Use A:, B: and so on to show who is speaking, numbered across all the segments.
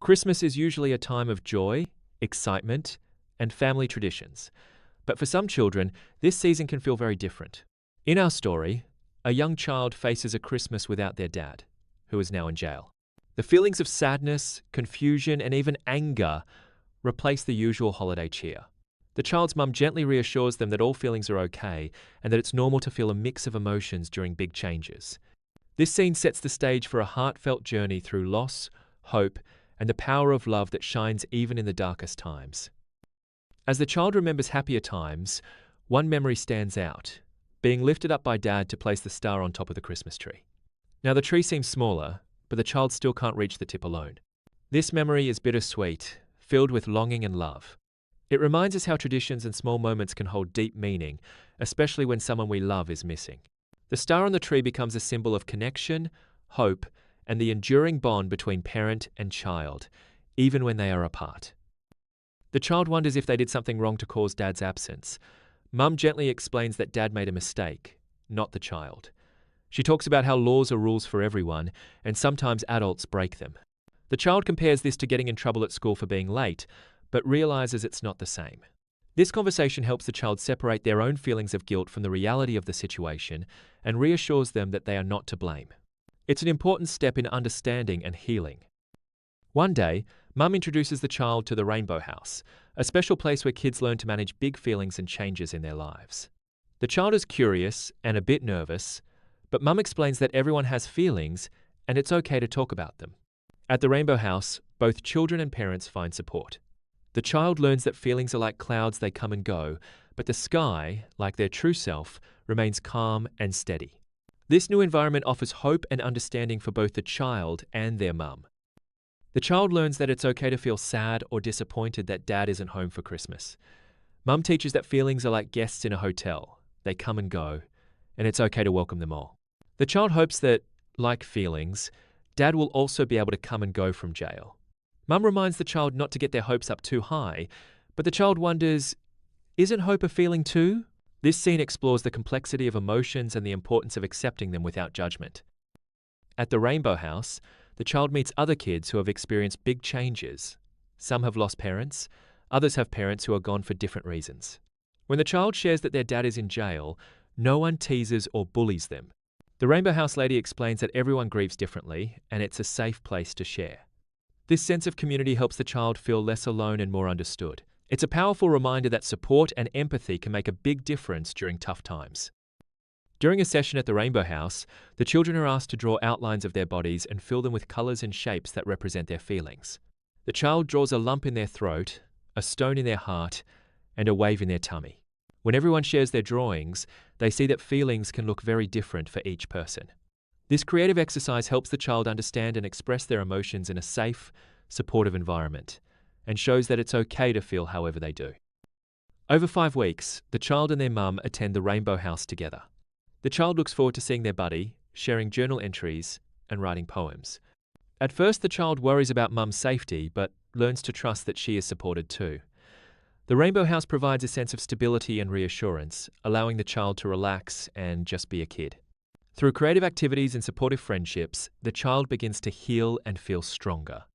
A: Christmas is usually a time of joy, excitement, and family traditions. But for some children, this season can feel very different. In our story, a young child faces a Christmas without their dad, who is now in jail. The feelings of sadness, confusion, and even anger replace the usual holiday cheer. The child's mum gently reassures them that all feelings are okay and that it's normal to feel a mix of emotions during big changes. This scene sets the stage for a heartfelt journey through loss, hope, and the power of love that shines even in the darkest times. As the child remembers happier times, one memory stands out: being lifted up by Dad to place the star on top of the Christmas tree. Now, the tree seems smaller, but the child still can't reach the tip alone. This memory is bittersweet, filled with longing and love. It reminds us how traditions and small moments can hold deep meaning, especially when someone we love is missing. The star on the tree becomes a symbol of connection, hope, and the enduring bond between parent and child, even when they are apart. The child wonders if they did something wrong to cause Dad's absence. Mum gently explains that Dad made a mistake, not the child. She talks about how laws are rules for everyone, and sometimes adults break them. The child compares this to getting in trouble at school for being late, but realizes it's not the same. This conversation helps the child separate their own feelings of guilt from the reality of the situation and reassures them that they are not to blame. It's an important step in understanding and healing. One day, Mum introduces the child to the Rainbow House, a special place where kids learn to manage big feelings and changes in their lives. The child is curious and a bit nervous, but Mum explains that everyone has feelings and it's okay to talk about them. At the Rainbow House, both children and parents find support. The child learns that feelings are like clouds, they come and go, but the sky, like their true self, remains calm and steady. This new environment offers hope and understanding for both the child and their mum. The child learns that it's okay to feel sad or disappointed that Dad isn't home for Christmas. Mum teaches that feelings are like guests in a hotel. They come and go, and it's okay to welcome them all. The child hopes that, like feelings, Dad will also be able to come and go from jail. Mum reminds the child not to get their hopes up too high, but the child wonders, isn't hope a feeling too? This scene explores the complexity of emotions and the importance of accepting them without judgment. At the Rainbow House, the child meets other kids who have experienced big changes. Some have lost parents, others have parents who are gone for different reasons. When the child shares that their dad is in jail, no one teases or bullies them. The Rainbow House lady explains that everyone grieves differently, and it's a safe place to share. This sense of community helps the child feel less alone and more understood. It's a powerful reminder that support and empathy can make a big difference during tough times. During a session at the Rainbow House, the children are asked to draw outlines of their bodies and fill them with colors and shapes that represent their feelings. The child draws a lump in their throat, a stone in their heart, and a wave in their tummy. When everyone shares their drawings, they see that feelings can look very different for each person. This creative exercise helps the child understand and express their emotions in a safe, supportive environment, and shows that it's okay to feel however they do. Over 5 weeks, the child and their mum attend the Rainbow House together. The child looks forward to seeing their buddy, sharing journal entries, and writing poems. At first, the child worries about mum's safety, but learns to trust that she is supported too. The Rainbow House provides a sense of stability and reassurance, allowing the child to relax and just be a kid. Through creative activities and supportive friendships, the child begins to heal and feel stronger.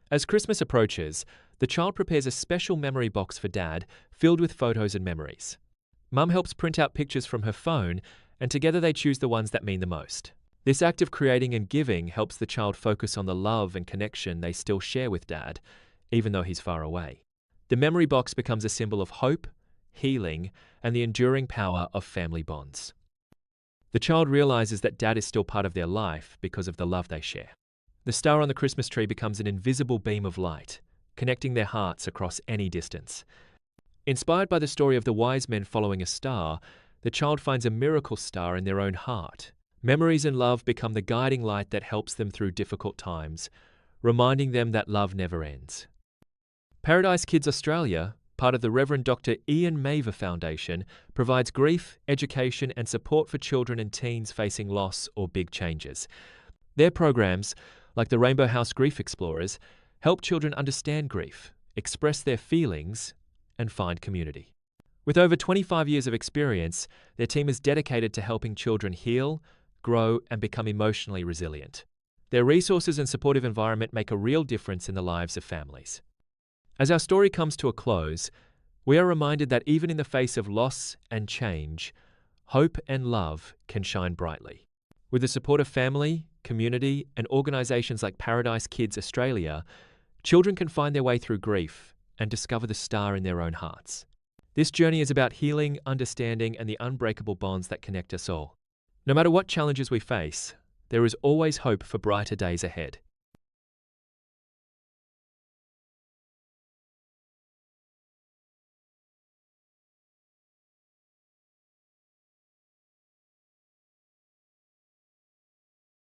A: As Christmas approaches, the child prepares a special memory box for Dad, filled with photos and memories. Mum helps print out pictures from her phone, and together they choose the ones that mean the most. This act of creating and giving helps the child focus on the love and connection they still share with Dad, even though he's far away. The memory box becomes a symbol of hope, healing, and the enduring power of family bonds. The child realizes that Dad is still part of their life because of the love they share. The star on the Christmas tree becomes an invisible beam of light, connecting their hearts across any distance. Inspired by the story of the wise men following a star, the child finds a miracle star in their own heart. Memories and love become the guiding light that helps them through difficult times, reminding them that love never ends. Paradise Kids Australia, part of the Reverend Dr. 𝗟𝗜𝗡𝗦 Foundation, provides grief, education and support for children and teens facing loss or big changes. Their programs, like the Rainbow House Grief Explorers, help children understand grief, express their feelings, and find community. With over 25 years of experience, their team is dedicated to helping children heal, grow, and become emotionally resilient. Their resources and supportive environment make a real difference in the lives of families. As our story comes to a close, we are reminded that even in the face of loss and change, hope and love can shine brightly. With the support of family, community, and organisations like Paradise Kids Australia, children can find their way through grief and discover the star in their own hearts. This journey is about healing, understanding, and the unbreakable bonds that connect us all. No matter what challenges we face, there is always hope for brighter days ahead.